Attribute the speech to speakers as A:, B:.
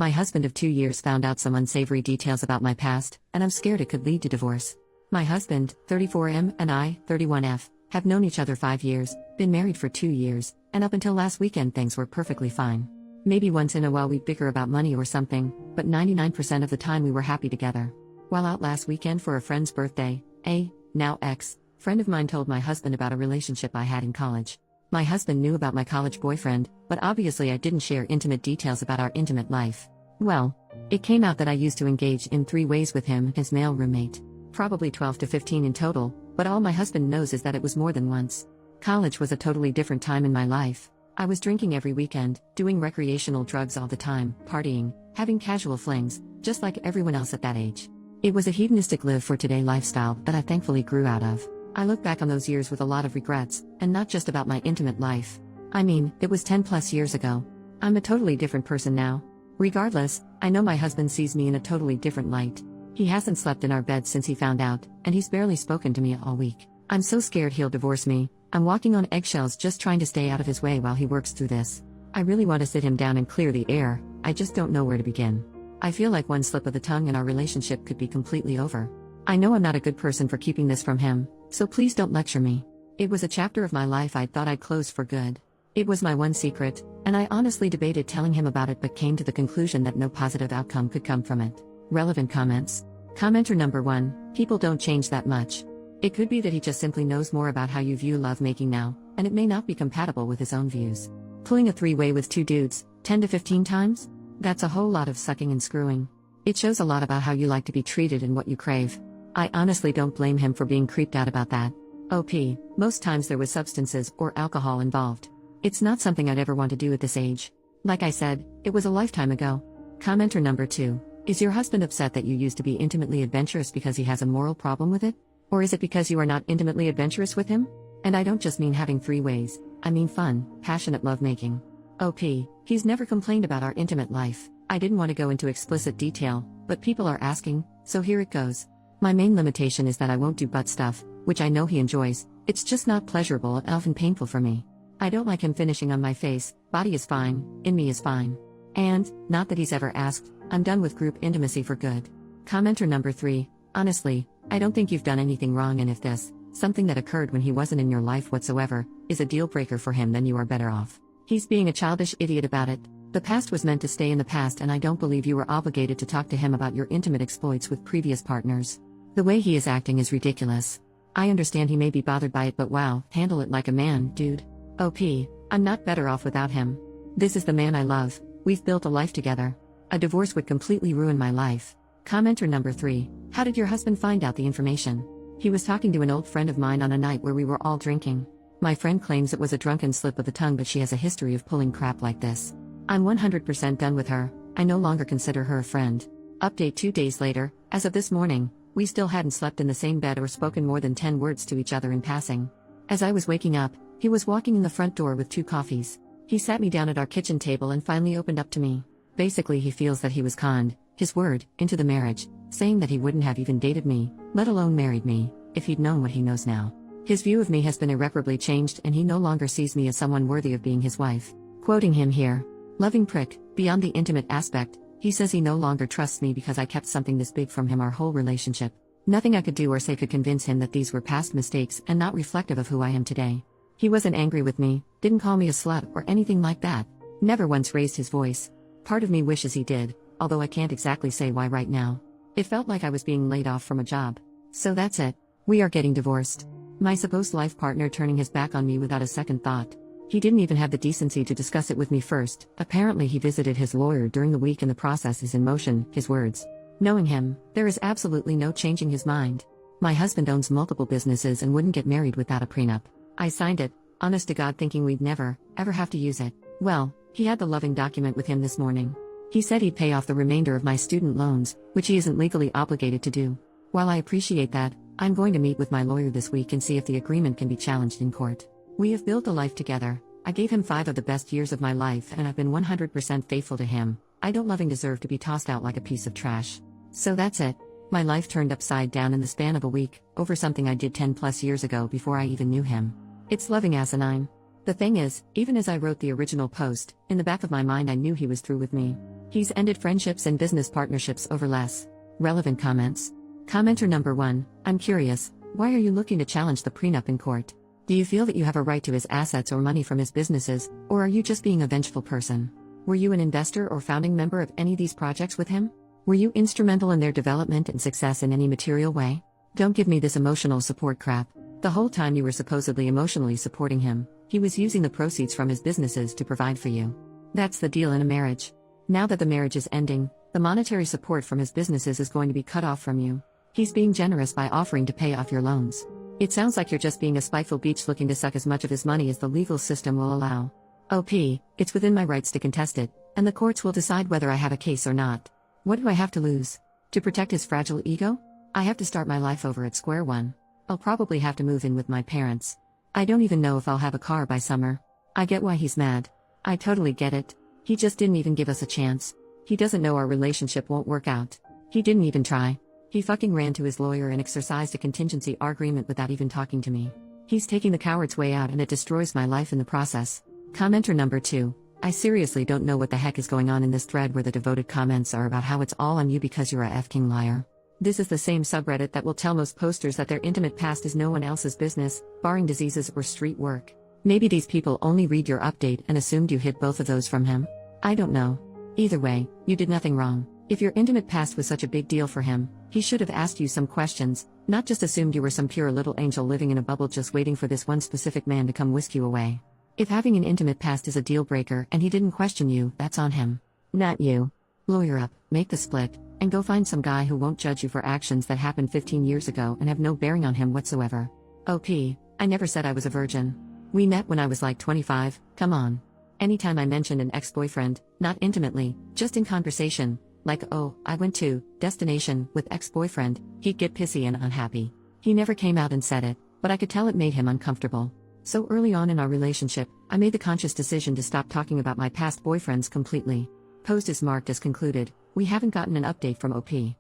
A: My husband of 2 years found out some unsavory details about my past, and I'm scared it could lead to divorce. My husband, 34M, and I, 31F, have known each other 5 years, been married for 2 years, and up until last weekend things were perfectly fine. Maybe once in a while we'd bicker about money or something, but 99% of the time we were happy together. While out last weekend for a friend's birthday, a, now ex, friend of mine told my husband about a relationship I had in college. My husband knew about my college boyfriend, but obviously I didn't share intimate details about our intimate life. Well, it came out that I used to engage in 3 ways with him, his male roommate. Probably 12 to 15 in total, but all my husband knows is that it was more than once. College was a totally different time in my life. I was drinking every weekend, doing recreational drugs all the time, partying, having casual flings, just like everyone else at that age. It was a hedonistic live-for-today lifestyle that I thankfully grew out of. I look back on those years with a lot of regrets, and not just about my intimate life. I mean, it was 10 plus years ago. I'm a totally different person now. Regardless, I know my husband sees me in a totally different light. He hasn't slept in our bed since he found out, and he's barely spoken to me all week. I'm so scared he'll divorce me. I'm walking on eggshells just trying to stay out of his way while he works through this. I really want to sit him down and clear the air, I just don't know where to begin. I feel like one slip of the tongue and our relationship could be completely over. I know I'm not a good person for keeping this from him, so please don't lecture me. It was a chapter of my life I thought I'd close for good. It was my one secret, and I honestly debated telling him about it but came to the conclusion that no positive outcome could come from it. Relevant comments. Commenter number 1, people don't change that much. It could be that he just simply knows more about how you view lovemaking now, and it may not be compatible with his own views. Pulling a 3-way with 2 dudes, 10 to 15 times? That's a whole lot of sucking and screwing. It shows a lot about how you like to be treated and what you crave. I honestly don't blame him for being creeped out about that. OP, most times there was substances or alcohol involved. It's not something I'd ever want to do at this age. Like I said, it was a lifetime ago. Commenter number 2. Is your husband upset that you used to be intimately adventurous because he has a moral problem with it? Or is it because you are not intimately adventurous with him? And I don't just mean having 3 ways, I mean fun, passionate lovemaking. OP, he's never complained about our intimate life. I didn't want to go into explicit detail, but people are asking, so here it goes. My main limitation is that I won't do butt stuff, which I know he enjoys. It's just not pleasurable and often painful for me. I don't like him finishing on my face. Body is fine, in me is fine. And, not that he's ever asked, I'm done with group intimacy for good. Commenter number 3, honestly, I don't think you've done anything wrong, and if this, something that occurred when he wasn't in your life whatsoever, is a deal breaker for him, then you are better off. He's being a childish idiot about it. The past was meant to stay in the past, and I don't believe you were obligated to talk to him about your intimate exploits with previous partners. The way he is acting is ridiculous. I understand he may be bothered by it, but wow, handle it like a man, dude. OP, I'm not better off without him. This is the man I love. We've built a life together. A divorce would completely ruin my life. Commenter number 3, how did your husband find out the information? He was talking to an old friend of mine on a night where we were all drinking. My friend claims it was a drunken slip of the tongue, but she has a history of pulling crap like this. I'm 100% done with her. I no longer consider her a friend. Update 2 days later, as of this morning, we still hadn't slept in the same bed or spoken more than 10 words to each other in passing. As I was waking up, he was walking in the front door with 2 coffees. He sat me down at our kitchen table and finally opened up to me. Basically, he feels that he was conned, his word, into the marriage, saying that he wouldn't have even dated me, let alone married me, if he'd known what he knows now. His view of me has been irreparably changed, and he no longer sees me as someone worthy of being his wife. Quoting him here, loving prick, beyond the intimate aspect, he says he no longer trusts me because I kept something this big from him our whole relationship. Nothing I could do or say could convince him that these were past mistakes and not reflective of who I am today. He wasn't angry with me, didn't call me a slut or anything like that. Never once raised his voice. Part of me wishes he did, although I can't exactly say why right now. It felt like I was being laid off from a job. So that's it. We are getting divorced. My supposed life partner turning his back on me without a second thought. He didn't even have the decency to discuss it with me first. Apparently he visited his lawyer during the week and the process is in motion, his words. Knowing him, there is absolutely no changing his mind. My husband owns multiple businesses and wouldn't get married without a prenup. I signed it, honest to God, thinking we'd never, ever have to use it. Well, he had the loving document with him this morning. He said he'd pay off the remainder of my student loans, which he isn't legally obligated to do. While I appreciate that, I'm going to meet with my lawyer this week and see if the agreement can be challenged in court. We have built a life together. I gave him 5 of the best years of my life and I've been 100% faithful to him. I don't loving deserve to be tossed out like a piece of trash. So that's it. My life turned upside down in the span of a week, over something I did 10 plus years ago before I even knew him. It's loving asinine. The thing is, even as I wrote the original post, in the back of my mind I knew he was through with me. He's ended friendships and business partnerships over less relevant comments. Commenter number 1, I'm curious, why are you looking to challenge the prenup in court? Do you feel that you have a right to his assets or money from his businesses, or are you just being a vengeful person? Were you an investor or founding member of any of these projects with him? Were you instrumental in their development and success in any material way? Don't give me this emotional support crap. The whole time you were supposedly emotionally supporting him, he was using the proceeds from his businesses to provide for you. That's the deal in a marriage. Now that the marriage is ending, the monetary support from his businesses is going to be cut off from you. He's being generous by offering to pay off your loans. It sounds like you're just being a spiteful beach looking to suck as much of his money as the legal system will allow. OP, it's within my rights to contest it, and the courts will decide whether I have a case or not. What do I have to lose? To protect his fragile ego? I have to start my life over at square one. I'll probably have to move in with my parents. I don't even know if I'll have a car by summer. I get why he's mad. I totally get it. He just didn't even give us a chance. He doesn't know our relationship won't work out. He didn't even try. He fucking ran to his lawyer and exercised a contingency agreement without even talking to me. He's taking the coward's way out and it destroys my life in the process. Commenter number 2, I seriously don't know what the heck is going on in this thread where the devoted comments are about how it's all on you because you're a f-king liar. This is the same subreddit that will tell most posters that their intimate past is no one else's business, barring diseases or street work. Maybe these people only read your update and assumed you hid both of those from him. I don't know. Either way, you did nothing wrong. If your intimate past was such a big deal for him, he should have asked you some questions, not just assumed you were some pure little angel living in a bubble just waiting for this one specific man to come whisk you away. If having an intimate past is a deal breaker and he didn't question you, that's on him. Not you. Lawyer up, make the split, and go find some guy who won't judge you for actions that happened 15 years ago and have no bearing on him whatsoever. OP, I never said I was a virgin. We met when I was like 25, come on. Anytime I mentioned an ex-boyfriend, not intimately, just in conversation, like oh, I went to destination with ex-boyfriend, he'd get pissy and unhappy. He never came out and said it, but I could tell it made him uncomfortable. So early on in our relationship, I made the conscious decision to stop talking about my past boyfriends completely. Post is marked as concluded. We haven't gotten an update from OP.